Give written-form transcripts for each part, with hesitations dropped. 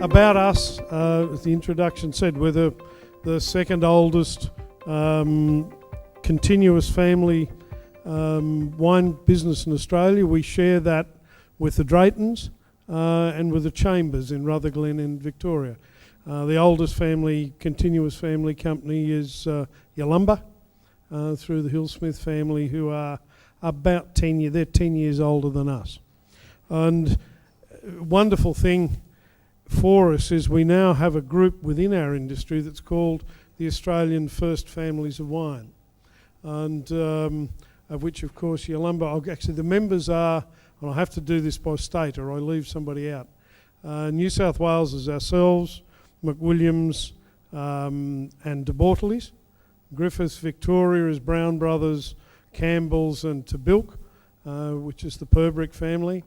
About us, as the introduction said, we're the second oldest continuous family wine business in Australia. We share that with the Draytons and with the Chambers in Rutherglen in Victoria. The oldest continuous family company is Yalumba, through the Hillsmith family, who are about 10 years, they're 10 years older than us. And wonderful thing for us is we now have a group within our industry that's called the Australian First Families of Wine, and of which, of course, Yalumba, actually the members are, and I have to do this by state or I leave somebody out. New South Wales is ourselves, McWilliams and De Bortoli's. Griffiths, Victoria is Brown Brothers, Campbell's and Tabilk, which is the Purbrick family.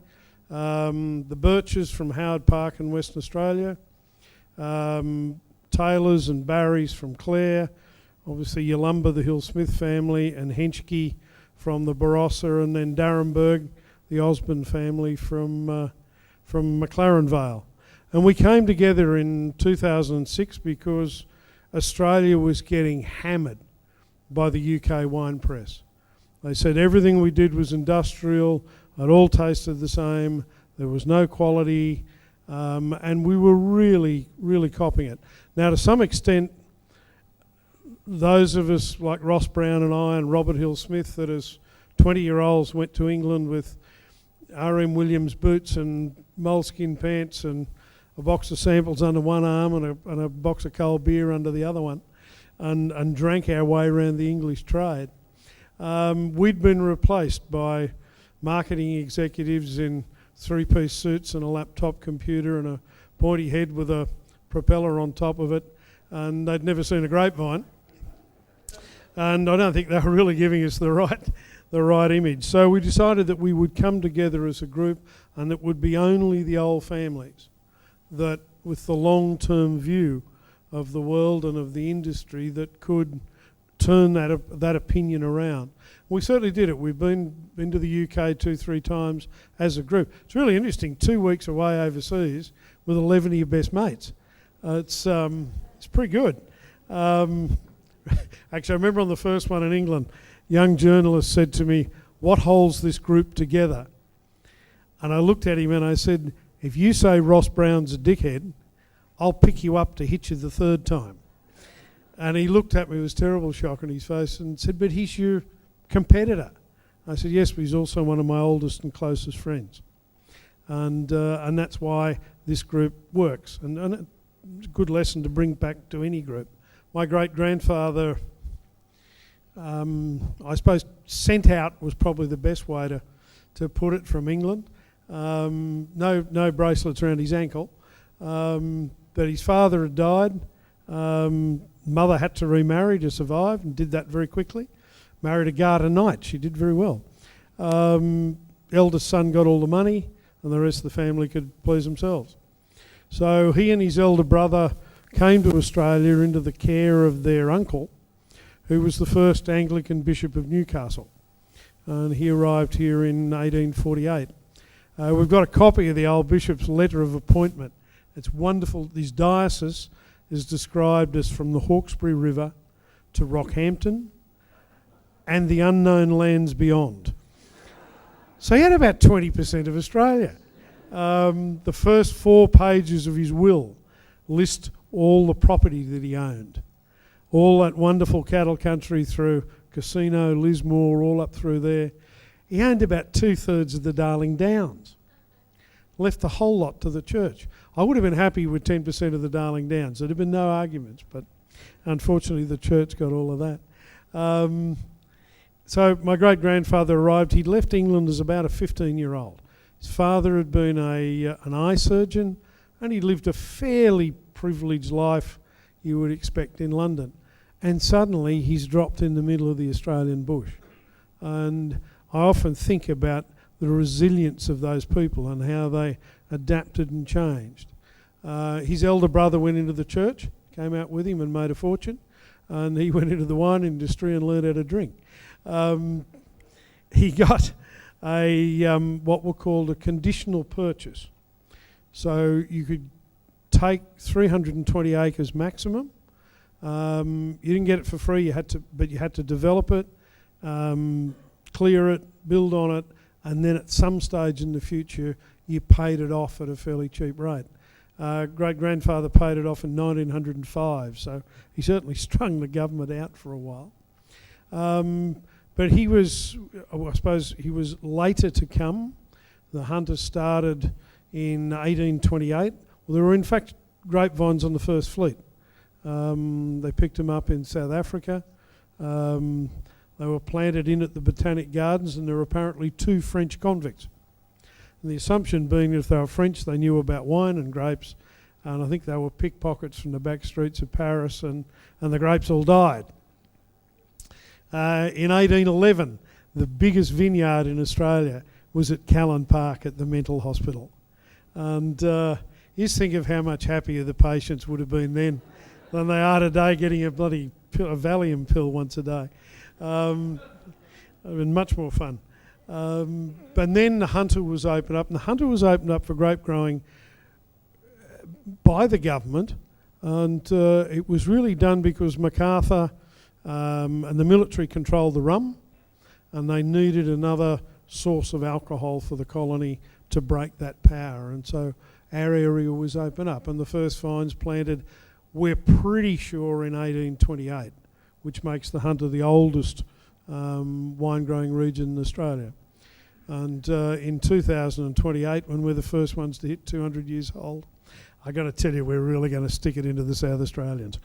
The Birches from Howard Park in Western Australia. Taylors and Barrys from Clare. Obviously Yalumba, the Hill-Smith family, and Henschke from the Barossa, and then Darrenberg, the Osborne family from McLaren Vale. And we came together in 2006 because Australia was getting hammered by the UK wine press. They said everything we did was industrial, it all tasted the same, there was no quality, and we were really, really copying it. Now, to some extent, those of us like Ross Brown and I and Robert Hill-Smith that as 20-year-olds went to England with R.M. Williams boots and moleskin pants and a box of samples under one arm and a box of cold beer under the other one, and drank our way around the English trade. We'd been replaced by marketing executives in three-piece suits and a laptop computer and a pointy head with a propeller on top of it, and they'd never seen a grapevine. And I don't think they were really giving us the right image. So we decided that we would come together as a group, and it would be only the old families that, with the long-term view of the world and of the industry, that could turn that opinion around. We certainly did it. We've been to the UK 2-3 times as a group. It's really interesting, 2 weeks away overseas with 11 of your best mates. It's pretty good. Actually, I remember on the first one in England, a young journalist said to me, "What holds this group together?" And I looked at him and I said, "If you say Ross Brown's a dickhead, I'll pick you up to hit you the third time." And he looked at me with terrible shock on his face and said, "But he's your competitor." I said, "Yes, but he's also one of my oldest and closest friends." And that's why this group works. And it's a good lesson to bring back to any group. My great-grandfather, I suppose sent out was probably the best way to put it, from England. No bracelets around his ankle. But his father had died. Mother had to remarry to survive and did that very quickly. Married a Garter Knight. She did very well. Eldest son got all the money and the rest of the family could please themselves. So he and his elder brother came to Australia into the care of their uncle, who was the first Anglican Bishop of Newcastle. And he arrived here in 1848. We've got a copy of the old bishop's letter of appointment. It's wonderful. His diocese is described as from the Hawkesbury River to Rockhampton and the unknown lands beyond. So he had about 20% of Australia. The first 4 pages of his will list all the property that he owned. All that wonderful cattle country through Casino, Lismore, all up through there. He owned about 2/3 of the Darling Downs. Left a whole lot to the church. I would have been happy with 10% of the Darling Downs. There'd have been no arguments, but unfortunately the church got all of that. So my great-grandfather arrived. He'd left England as about a 15-year-old. His father had been an eye surgeon, and he lived a fairly privileged life you would expect in London. And suddenly he's dropped in the middle of the Australian bush. And I often think about the resilience of those people and how they adapted and changed. His elder brother went into the church, came out with him and made a fortune, and he went into the wine industry and learned how to drink. He got what were called a conditional purchase. So you could take 320 acres maximum. You didn't get it for free. You had to develop it, clear it, build on it, and then at some stage in the future, you paid it off at a fairly cheap rate. Great-grandfather paid it off in 1905, so he certainly strung the government out for a while. But he was, I suppose, he was later to come. The hunters started in 1828. Well, there were in fact grapevines on the first fleet. They picked them up in South Africa. They were planted in at the Botanic Gardens, and there were apparently 2 French convicts. And the assumption being that if they were French, they knew about wine and grapes, and I think they were pickpockets from the back streets of Paris, and the grapes all died. In 1811, the biggest vineyard in Australia was at Callan Park at the mental hospital. And just think of how much happier the patients would have been then than they are today getting a bloody a Valium pill once a day. It would have been much more fun. But then the Hunter was opened up, and the Hunter was opened up for grape growing by the government, and it was really done because MacArthur and the military controlled the rum, and they needed another source of alcohol for the colony to break that power, and so our area was opened up, and the first vines planted, we're pretty sure, in 1828, which makes the Hunter the oldest wine growing region in Australia. And in 2028, when we're the first ones to hit 200 years old, I got to tell you, we're really going to stick it into the South Australians.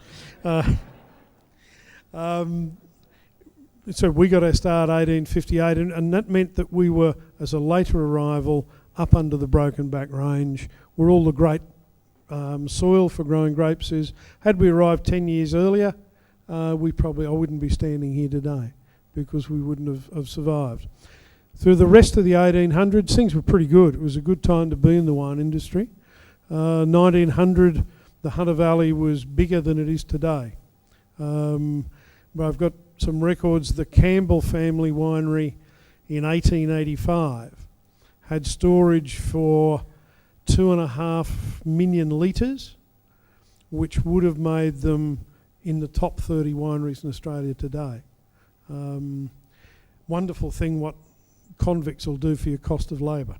So we got our start 1858, and that meant that we were, as a later arrival, up under the Broken Back Range, where all the great soil for growing grapes is. Had we arrived 10 years earlier, I wouldn't be standing here today, because we wouldn't have survived. Through the rest of the 1800s, things were pretty good. It was a good time to be in the wine industry. 1900, the Hunter Valley was bigger than it is today. But I've got some records. The Campbell family winery in 1885 had storage for 2.5 million litres, which would have made them in the top 30 wineries in Australia today. Wonderful thing what convicts will do for your cost of labour.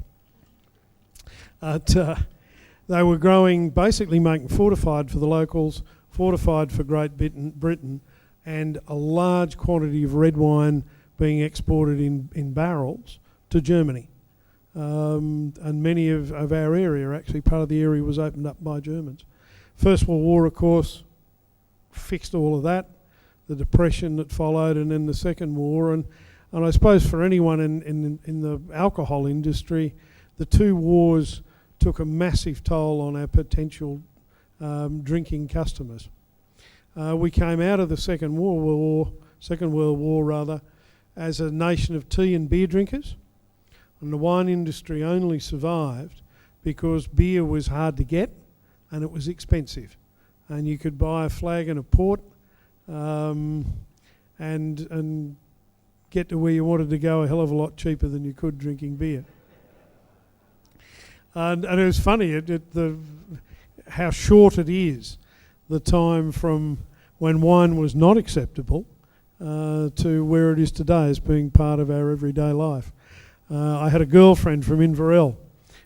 They were growing, basically making fortified for the locals, fortified for Great Britain, and a large quantity of red wine being exported in barrels to Germany. And many of our area, actually part of the area, was opened up by Germans. First World War, of course, fixed all of that, the depression that followed, and then the Second War. And I suppose for anyone in the alcohol industry, the 2 wars took a massive toll on our potential drinking customers. We came out of the Second World War, as a nation of tea and beer drinkers, and the wine industry only survived because beer was hard to get and it was expensive, and you could buy a flagon of port and get to where you wanted to go a hell of a lot cheaper than you could drinking beer. And it was funny how short it is, the time from when wine was not acceptable to where it is today as being part of our everyday life. I had a girlfriend from Inverell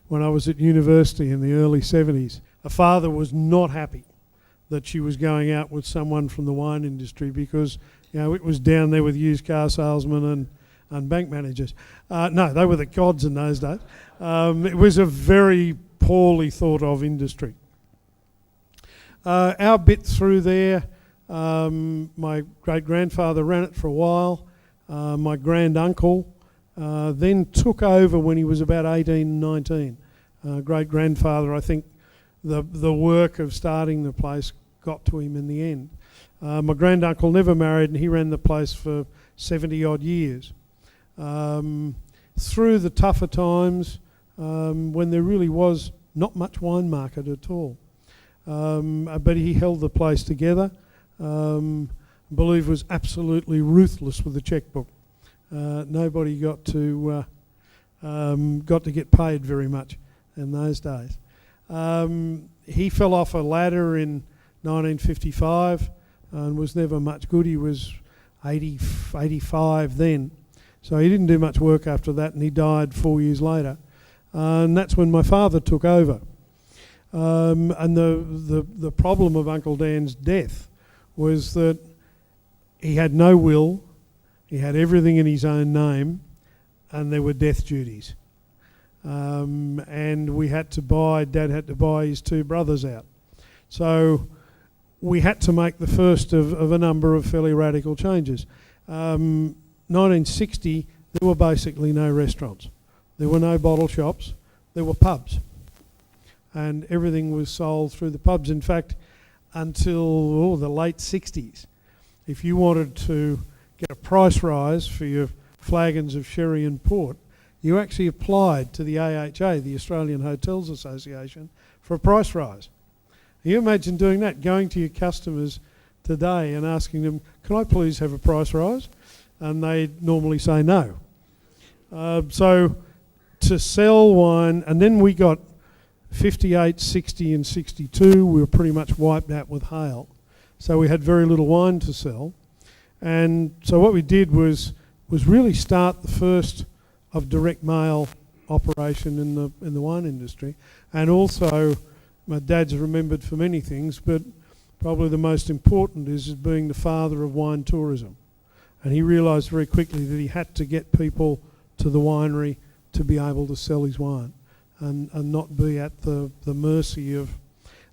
when I was at university in the early 70s. Her father was not happy that she was going out with someone from the wine industry because, it was down there with used car salesmen and bank managers. No, they were the gods in those days. It was a very poorly thought of industry. Our bit through there, my great-grandfather ran it for a while. My grand-uncle then took over when he was about 18, 19. Great-grandfather, I think the work of starting the place got to him in the end. My grand-uncle never married, and he ran the place for 70-odd years. Through the tougher times, when there really was not much wine market at all. But he held the place together. I believe was absolutely ruthless with the checkbook. Nobody got to get paid very much in those days. He fell off a ladder in 1955 and was never much good. He was 85 then. So he didn't do much work after that, and he died 4 years later. And that's when my father took over. And the problem of Uncle Dan's death was that he had no will, he had everything in his own name, and there were death duties. And Dad had to buy his two brothers out. So we had to make the first of a number of fairly radical changes. 1960, there were basically no restaurants. There were no bottle shops. There were pubs. And everything was sold through the pubs. In fact, until the late 60s, if you wanted to get a price rise for your flagons of sherry and port, you actually applied to the AHA, the Australian Hotels Association, for a price rise. Can you imagine doing that, going to your customers today and asking them, can I please have a price rise? And they normally say no. So to sell wine, and then we got 58, 60 and 62, we were pretty much wiped out with hail. So we had very little wine to sell. And so what we did was really start the first of direct mail operation in the wine industry. And also, my dad's remembered for many things, but probably the most important is being the father of wine tourism. And he realised very quickly that he had to get people to the winery to be able to sell his wine and not be at the mercy of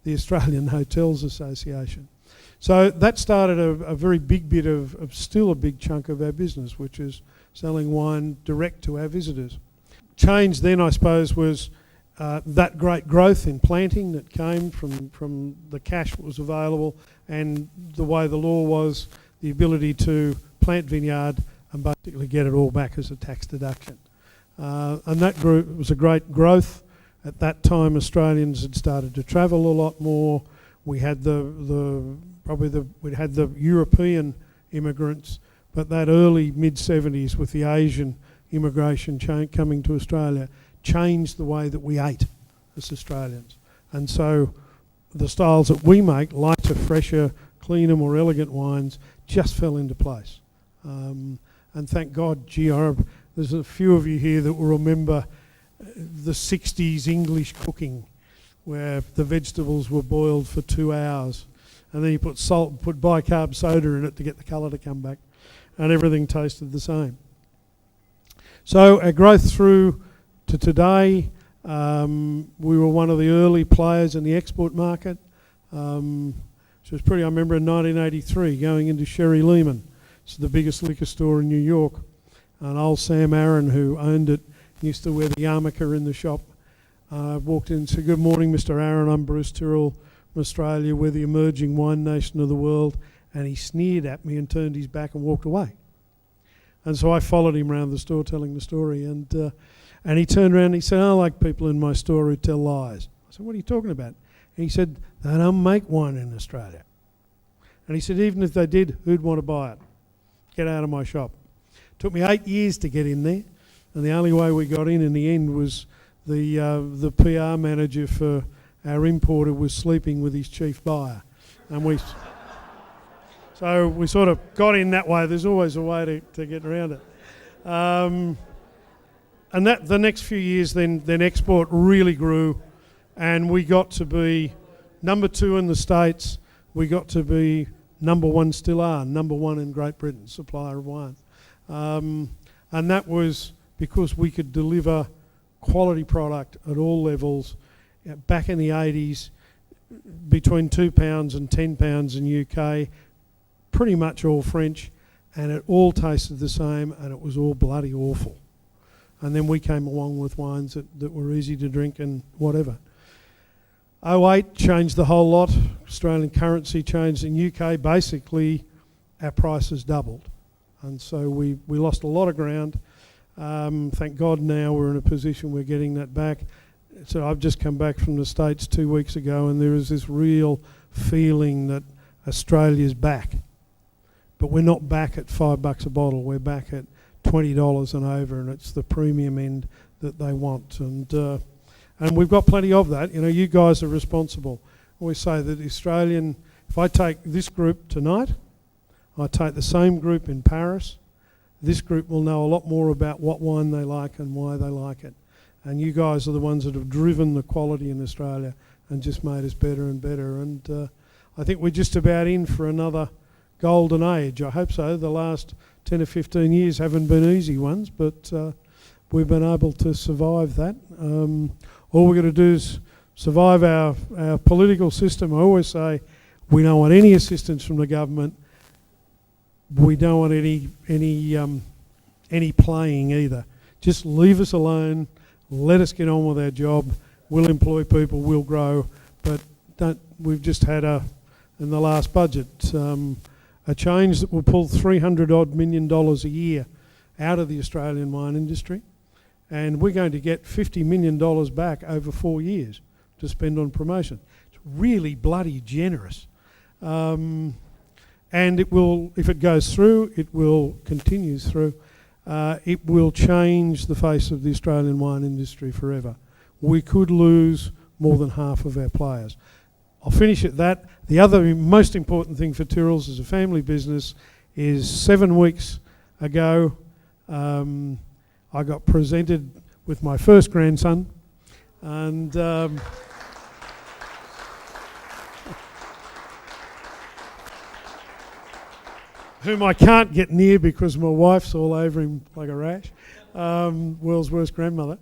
the Australian Hotels Association. So that started a very big bit of still a big chunk of our business, which is selling wine direct to our visitors. Change then, I suppose, was that great growth in planting that came from the cash that was available and the way the law was, the ability to plant vineyard and basically get it all back as a tax deduction. And that was a great growth. At that time, Australians had started to travel a lot more. We had the European immigrants, but that early mid-70s with the Asian immigration coming to Australia changed the way that we ate as Australians. And so the styles that we make, lighter, fresher, cleaner, more elegant wines, just fell into place. And thank God, there's a few of you here that will remember the 60s English cooking, where the vegetables were boiled for 2 hours, and then you put salt and put bicarb soda in it to get the colour to come back, and everything tasted the same. So our growth through to today, we were one of the early players in the export market. So it was pretty, I remember in 1983 going into Sherry Lehman. It's the biggest liquor store in New York. And old Sam Aaron, who owned it, used to wear the yarmulke in the shop. Walked in and said, "Good morning, Mr. Aaron. I'm Bruce Tyrrell from Australia. We're the emerging wine nation of the world." And he sneered at me and turned his back and walked away. And so I followed him around the store telling the story. And he turned around and he said, "I like people in my store who tell lies." I said, "What are you talking about?" And he said, "They don't make wine in Australia." And he said, "Even if they did, who'd want to buy it? Get out of my shop." Took me 8 years to get in there, and the only way we got in the end was the PR manager for our importer was sleeping with his chief buyer, and so we sort of got in that way. There's always a way to get around it, and that the next few years then export really grew, and we got to be number 2 in the States. We got to be number 1, still are number 1 in Great Britain, supplier of wine. And that was because we could deliver quality product at all levels. Back in the 80s, between £2 and £10 in UK, pretty much all French, and it all tasted the same, and it was all bloody awful. And then we came along with wines that were easy to drink and whatever. 2008 changed the whole lot. Australian currency changed. In UK, basically, our prices doubled. And so we lost a lot of ground. Thank God now we're in a position we're getting that back. So I've just come back from the States 2 weeks ago, and there is this real feeling that Australia's back. But we're not back at $5 a bottle. We're back at $20 and over, and it's the premium end that they want. And And we've got plenty of that. You know, you guys are responsible. I always say that the Australian, if I take this group tonight, I take the same group in Paris, this group will know a lot more about what wine they like and why they like it. And you guys are the ones that have driven the quality in Australia and just made us better and better. And I think we're just about in for another golden age. I hope so. The last 10 or 15 years haven't been easy ones, but we've been able to survive that. All we've got to do is survive our political system. I always say we don't want any assistance from the government. We don't want any playing either. Just leave us alone. Let us get on with our job. We'll employ people. We'll grow. But we've just had in the last budget a change that will pull $300 million a year out of the Australian wine industry, and we're going to get $50 million back over 4 years to spend on promotion. It's really bloody generous. And it will, if it goes through, it will continue through, it will change the face of the Australian wine industry forever. We could lose more than half of our players. I'll finish at that. The other most important thing for Tyrrells as a family business is 7 weeks ago I got presented with my first grandson, and whom I can't get near because my wife's all over him like a rash. World's worst grandmother.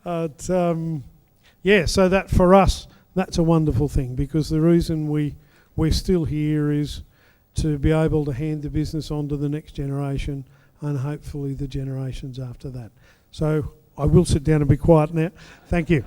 Yeah, so that for us, that's a wonderful thing, because the reason we're still here is to be able to hand the business on to the next generation and hopefully the generations after that. So I will sit down and be quiet now. Thank you.